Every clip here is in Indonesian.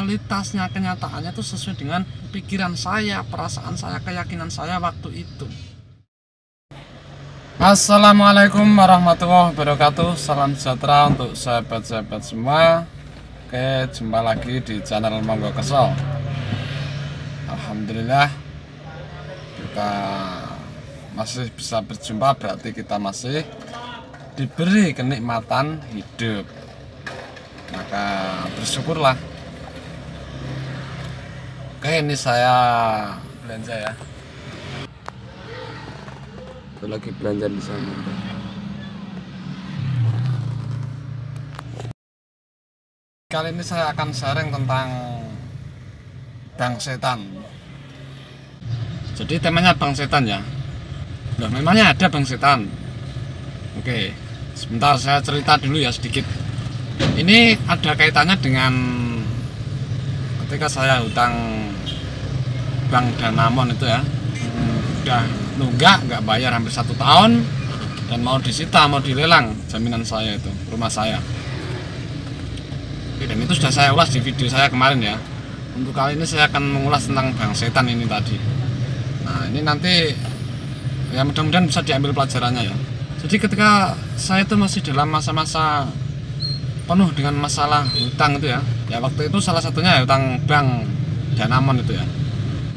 realitasnya, kenyataannya itu sesuai dengan pikiran saya, perasaan saya, keyakinan saya waktu itu. Assalamualaikum warahmatullahi wabarakatuh. Salam sejahtera untuk sahabat-sahabat semua. Oke, jumpa lagi di channel Monggo Kesel. Alhamdulillah kita masih bisa berjumpa, berarti kita masih diberi kenikmatan hidup, maka bersyukurlah. Oke, ini saya belanja ya. Itu lagi belanja di sana. Kali ini saya akan sharing tentang Bang Setan. Jadi temanya Bang Setan ya. Loh, memangnya ada Bang Setan. Oke, sebentar saya cerita dulu ya sedikit. Ini ada kaitannya dengan ketika saya hutang Bank Danamon itu ya. Udah nggak bayar hampir 1 tahun dan mau disita, mau dilelang jaminan saya itu, rumah saya. Oke, dan itu sudah saya ulas di video saya kemarin ya. Untuk kali ini saya akan mengulas tentang Bang Setan ini tadi. Nah, ini nanti ya mudah-mudahan bisa diambil pelajarannya ya. Jadi ketika saya itu masih dalam masa-masa penuh dengan masalah hutang itu ya. Ya waktu itu salah satunya ya hutang Bank Danamon itu ya.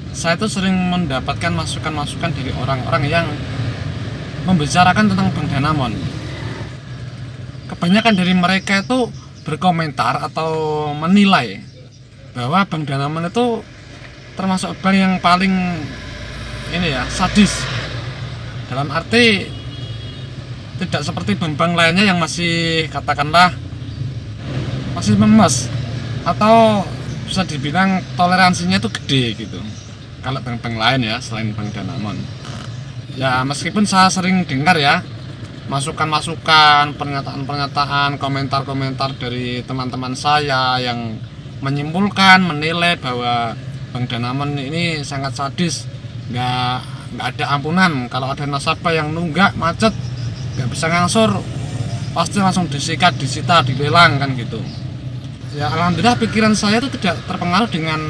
Saya itu sering mendapatkan masukan-masukan dari orang-orang yang membicarakan tentang Bank Danamon. Kebanyakan dari mereka itu berkomentar atau menilai bahwa Bank Danamon itu termasuk bank yang paling ini ya, sadis. Dalam arti tidak seperti bank-bank lainnya yang masih katakanlah masih memes atau bisa dibilang toleransinya itu gede gitu. Kalau bank-bank lain ya selain Bank Danamon. Ya meskipun saya sering dengar ya masukan-masukan, pernyataan-pernyataan, komentar-komentar dari teman-teman saya yang menyimpulkan, menilai bahwa Bank Danamon ini sangat sadis, nggak ada ampunan. Kalau ada nasabah yang nunggak macet, nggak bisa ngangsur, pasti langsung disikat, disita, dilelang kan gitu. Ya alhamdulillah pikiran saya itu tidak terpengaruh dengan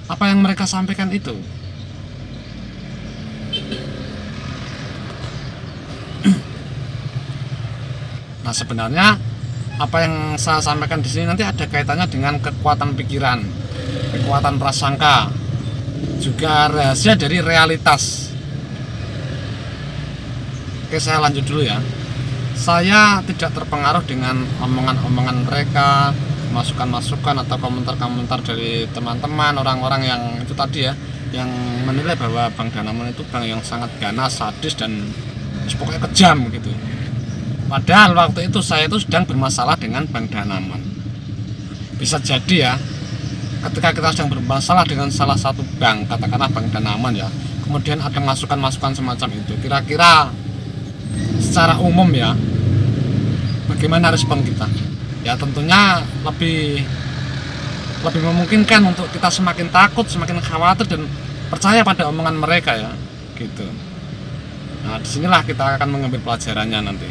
apa yang mereka sampaikan itu. Nah sebenarnya apa yang saya sampaikan di sini nanti ada kaitannya dengan kekuatan pikiran, kekuatan prasangka, juga rahasia dari realitas. Oke, saya lanjut dulu ya. Saya tidak terpengaruh dengan omongan-omongan mereka, masukan-masukan atau komentar-komentar dari teman-teman, orang-orang yang itu tadi ya, yang menilai bahwa Bank Danamon itu bank yang sangat ganas, sadis dan pokoknya kejam gitu. Padahal waktu itu saya itu sedang bermasalah dengan Bank Danamon. Bisa jadi ya, ketika kita sedang bermasalah dengan salah satu bank, katakanlah Bank Danamon ya, kemudian ada masukan-masukan semacam itu, kira-kira secara umum ya bagaimana respon kita? Ya tentunya lebih memungkinkan untuk kita semakin takut, semakin khawatir dan percaya pada omongan mereka ya gitu. Nah disinilah kita akan mengambil pelajarannya nanti.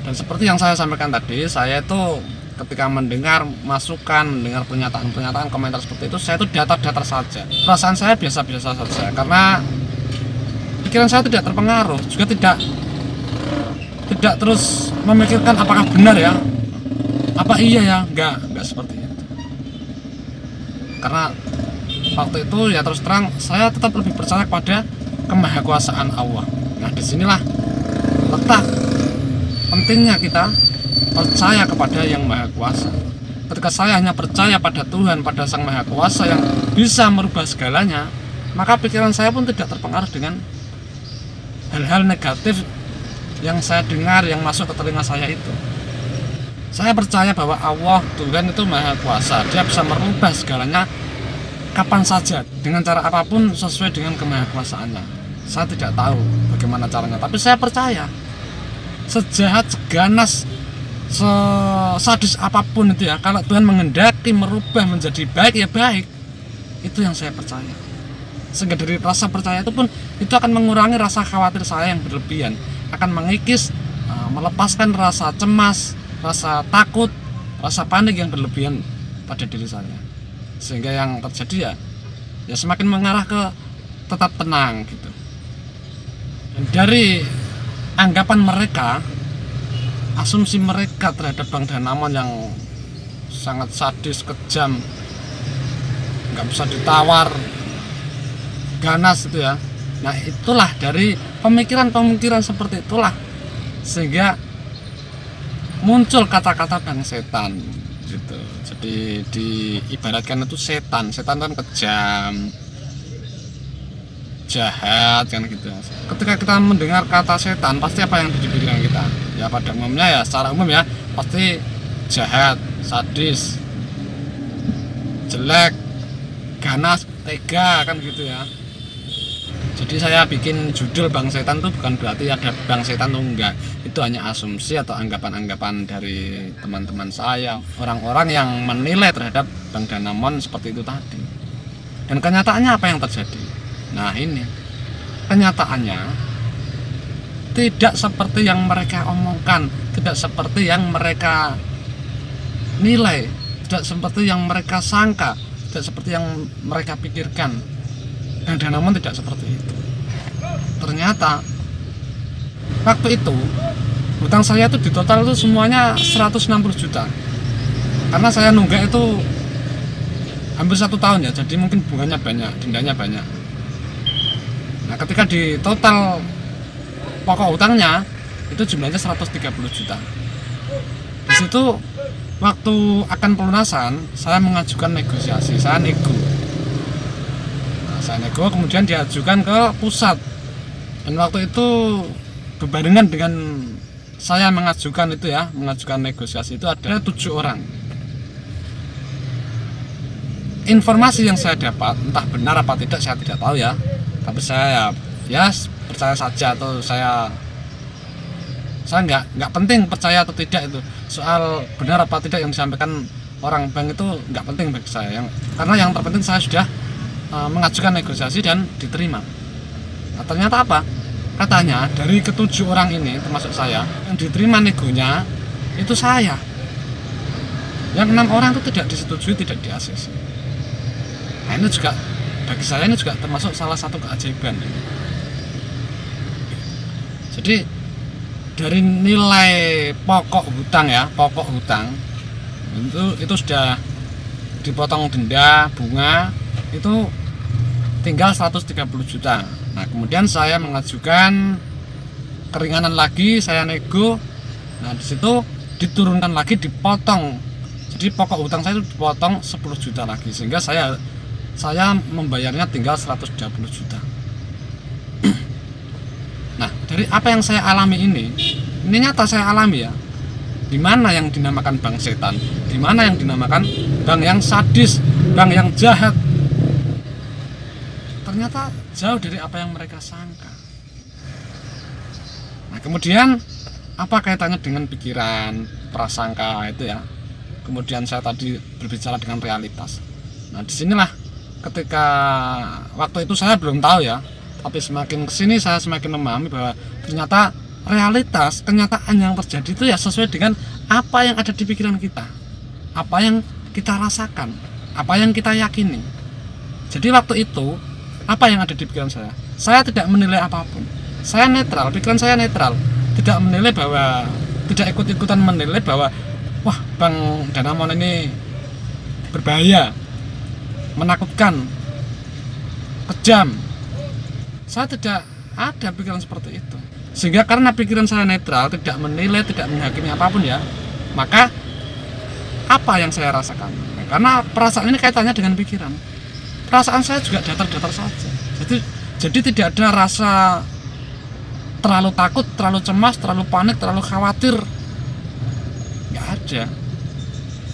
Dan seperti yang saya sampaikan tadi, saya itu ketika mendengar masukan, mendengar pernyataan-pernyataan, komentar seperti itu, saya itu datar-datar saja. Perasaan saya biasa-biasa saja karena pikiran saya tidak terpengaruh, juga tidak terus memikirkan apakah benar ya, apa iya ya, enggak seperti itu. Karena waktu itu ya terus terang saya tetap lebih percaya kepada kemahakuasaan Allah. Nah disinilah letak pentingnya kita percaya kepada yang Maha Kuasa. Ketika saya hanya percaya pada Tuhan, pada Sang Maha Kuasa yang bisa merubah segalanya, maka pikiran saya pun tidak terpengaruh dengan hal-hal negatif yang saya dengar, yang masuk ke telinga saya itu. Saya percaya bahwa Allah, Tuhan itu Maha Kuasa. Dia bisa merubah segalanya kapan saja, dengan cara apapun sesuai dengan kemahakuasaannya. Saya tidak tahu bagaimana caranya, tapi saya percaya. Sejahat, seganas, sesadis apapun itu ya, kalau Tuhan menghendaki merubah menjadi baik ya baik. Itu yang saya percaya. Sehingga dari rasa percaya itu pun itu akan mengurangi rasa khawatir saya yang berlebihan, akan mengikis, melepaskan rasa cemas, rasa takut, rasa panik yang berlebihan pada diri saya, sehingga yang terjadi ya semakin mengarah ke tetap tenang gitu. Dan dari anggapan mereka, asumsi mereka terhadap Bang Danamon yang sangat sadis, kejam, nggak bisa ditawar, ganas itu ya. Nah itulah dari pemikiran-pemikiran seperti itulah sehingga muncul kata-kata Bang Setan gitu. Jadi diibaratkan itu setan kan kejam, jahat kan gitu. Ketika kita mendengar kata setan, pasti apa yang di pikiran kita? Ya pada umumnya ya, secara umum ya pasti jahat, sadis, jelek, ganas, tega kan gitu ya. Jadi saya bikin judul Bang Setan itu bukan berarti ada Bang Setan tuh enggak. Itu hanya asumsi atau anggapan-anggapan dari teman-teman saya, orang-orang yang menilai terhadap Bang Danamon seperti itu tadi. Dan kenyataannya apa yang terjadi? Nah ini, kenyataannya tidak seperti yang mereka omongkan, tidak seperti yang mereka nilai, tidak seperti yang mereka sangka, tidak seperti yang mereka pikirkan. Bang Danamon tidak seperti itu. Ternyata waktu itu hutang saya itu di total itu semuanya 160 juta. Karena saya nunggak itu hampir 1 tahun ya, jadi mungkin bunganya banyak, dendanya banyak. Nah ketika di total pokok hutangnya itu jumlahnya 130 juta. Di situ waktu akan pelunasan saya mengajukan negosiasi, saya nego. Saya nego kemudian diajukan ke pusat, dan waktu itu berbarengan dengan saya mengajukan itu ya, mengajukan negosiasi itu ada 7 orang. Informasi yang saya dapat entah benar apa tidak saya tidak tahu ya, tapi saya ya percaya saja, atau saya nggak penting percaya atau tidak itu, soal benar apa tidak yang disampaikan orang bank itu nggak penting bagi saya, karena yang terpenting saya sudah mengajukan negosiasi dan diterima. Nah, ternyata apa? Katanya dari ke-7 orang ini termasuk saya, yang diterima negonya itu saya. Yang 6 orang itu tidak disetujui, tidak di ACC. Nah, ini juga bagi saya ini juga termasuk salah satu keajaiban. Jadi dari nilai pokok hutang ya, pokok hutang itu sudah dipotong denda, bunga, itu tinggal 130 juta. Nah kemudian saya mengajukan keringanan lagi, saya nego. Nah disitu diturunkan lagi, dipotong. Jadi pokok hutang saya itu dipotong 10 juta lagi, sehingga saya membayarnya tinggal 120 juta. Nah dari apa yang saya alami ini nyata saya alami ya. Di mana yang dinamakan bank setan, di mana yang dinamakan bank yang sadis, bank yang jahat, ternyata jauh dari apa yang mereka sangka. Nah kemudian apa kaitannya dengan pikiran, prasangka itu ya. Kemudian saya tadi berbicara dengan realitas. Nah disinilah ketika waktu itu saya belum tahu ya, tapi semakin kesini saya semakin memahami bahwa ternyata realitas, kenyataan yang terjadi itu ya sesuai dengan apa yang ada di pikiran kita, apa yang kita rasakan, apa yang kita yakini. Jadi waktu itu apa yang ada di pikiran saya tidak menilai apapun, saya netral, pikiran saya netral, tidak menilai bahwa, tidak ikut-ikutan menilai bahwa wah Bang Danamon ini berbahaya, menakutkan, kejam. Saya tidak ada pikiran seperti itu. Sehingga karena pikiran saya netral, tidak menilai, tidak menghakimi apapun ya, maka apa yang saya rasakan? Nah, karena perasaan ini kaitannya dengan pikiran. Perasaan saya juga datar-datar saja. Jadi tidak ada rasa terlalu takut, terlalu cemas, terlalu panik, terlalu khawatir. Nggak ada.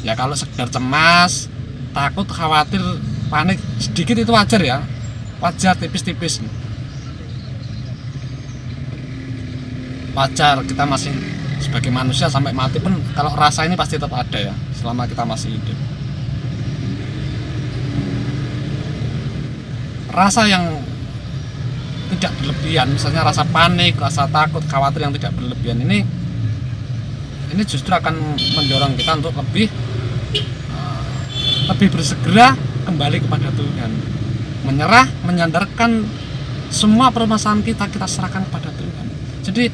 Ya kalau sekedar cemas, takut, khawatir, panik sedikit itu wajar ya. Wajar, tipis-tipis. Wajar, kita masih sebagai manusia sampai mati pun kalau rasa ini pasti tetap ada ya, selama kita masih hidup. Rasa yang tidak berlebihan, misalnya rasa panik, rasa takut, khawatir yang tidak berlebihan ini justru akan mendorong kita untuk lebih lebih bersegera kembali kepada Tuhan, menyerah, menyandarkan semua permasalahan kita serahkan kepada Tuhan. Jadi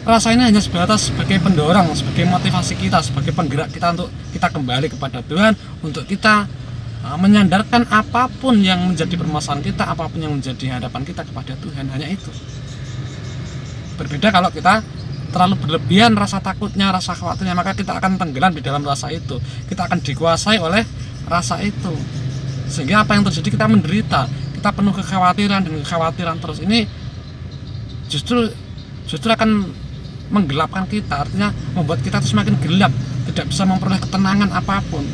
rasa ini hanya sebatas sebagai pendorong, sebagai motivasi kita, sebagai penggerak kita untuk kita kembali kepada Tuhan, untuk kita menyandarkan apapun yang menjadi permasalahan kita, apapun yang menjadi hadapan kita kepada Tuhan. Hanya itu. Berbeda kalau kita terlalu berlebihan rasa takutnya, rasa khawatirnya, maka kita akan tenggelam di dalam rasa itu. Kita akan dikuasai oleh rasa itu, sehingga apa yang terjadi, kita menderita, kita penuh kekhawatiran dan kekhawatiran terus. Ini justru akan menggelapkan kita, artinya membuat kita semakin gelap, tidak bisa memperoleh ketenangan apapun,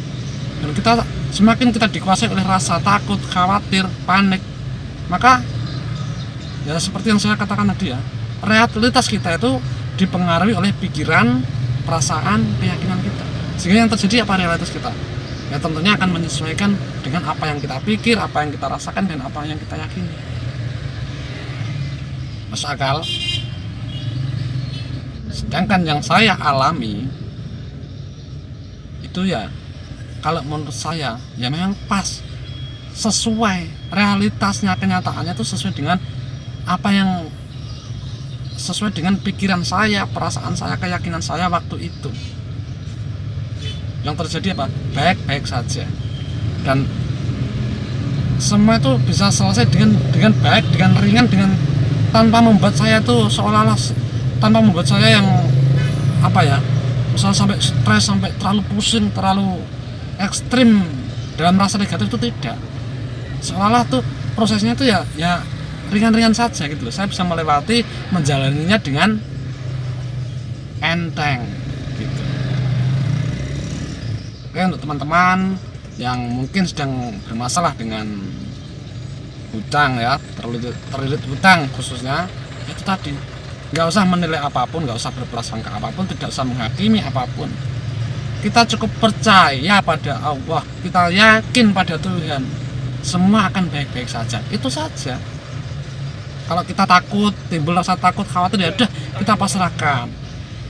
dan kita semakin kita dikuasai oleh rasa takut, khawatir, panik. Maka ya seperti yang saya katakan tadi ya, realitas kita itu dipengaruhi oleh pikiran, perasaan, keyakinan kita. Sehingga yang terjadi apa realitas kita? Ya tentunya akan menyesuaikan dengan apa yang kita pikir, apa yang kita rasakan, dan apa yang kita yakini. Masuk akal? Sedangkan yang saya alami itu ya, kalau menurut saya ya memang pas, sesuai realitasnya, kenyataannya itu sesuai dengan apa yang sesuai dengan pikiran saya, perasaan saya, keyakinan saya waktu itu. Yang terjadi apa? Baik-baik saja, dan semua itu bisa selesai dengan baik, dengan ringan, dengan tanpa membuat saya itu seolah-olah, tanpa membuat saya yang apa ya, misalnya sampai stres, sampai terlalu pusing, terlalu ekstrim dalam rasa negatif, itu tidak. Seolah-olah tuh prosesnya itu ya ringan-ringan saja gitu loh. Saya bisa melewati, menjalaninya dengan enteng gitu. Oke, untuk teman-teman yang mungkin sedang bermasalah dengan hutang ya, terlilit hutang khususnya, itu tadi, nggak usah menilai apapun, nggak usah berprasangka apapun, tidak usah menghakimi apapun. Kita cukup percaya pada Allah, kita yakin pada Tuhan, semua akan baik-baik saja. Itu saja. Kalau kita takut, timbul rasa takut, khawatir, ya udah kita pasrahkan.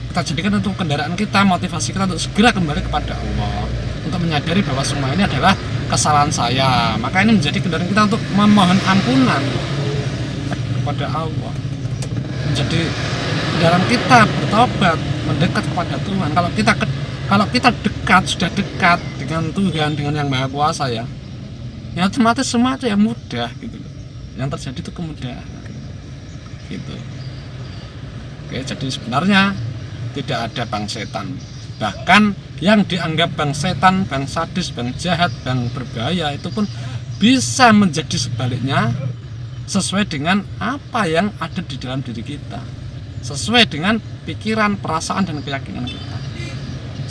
Kita jadikan untuk kendaraan kita, motivasi kita untuk segera kembali kepada Allah, untuk menyadari bahwa semua ini adalah kesalahan saya. Maka ini menjadi kendaraan kita untuk memohon ampunan kepada Allah, menjadi kendaraan kita bertobat, mendekat kepada Tuhan. Kalau kita dekat, sudah dekat dengan Tuhan, dengan Yang Maha Kuasa ya otomatis semua itu ya mudah gitu. Yang terjadi itu kemudahan gitu. Oke, jadi sebenarnya tidak ada bang setan. Bahkan yang dianggap bang setan, bang sadis, bang jahat, bang berbahaya, itu pun bisa menjadi sebaliknya, sesuai dengan apa yang ada di dalam diri kita, sesuai dengan pikiran, perasaan, dan keyakinan kita.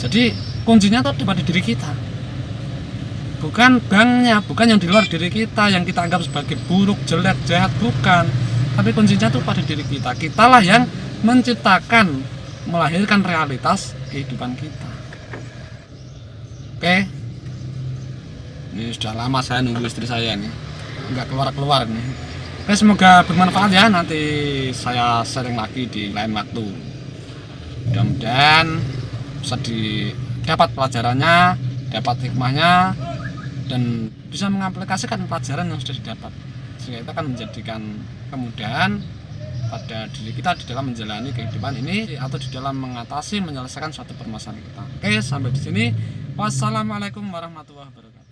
Jadi kuncinya itu ada pada diri kita, bukan banknya, bukan yang di luar diri kita, yang kita anggap sebagai buruk, jelek, jahat, bukan. Tapi kuncinya itu pada diri kita. Kitalah yang menciptakan, melahirkan realitas kehidupan kita. Oke, ini sudah lama saya nunggu istri saya nih, nggak keluar nih. Oke, semoga bermanfaat ya. Nanti saya sharing lagi di lain waktu. Mudah-mudahan bisa didapat pelajarannya, dapat hikmahnya, dan bisa mengaplikasikan pelajaran yang sudah didapat, sehingga itu akan menjadikan kemudahan pada diri kita di dalam menjalani kehidupan ini, atau di dalam mengatasi, menyelesaikan suatu permasalahan kita. Oke, sampai di sini. Wassalamualaikum warahmatullahi wabarakatuh.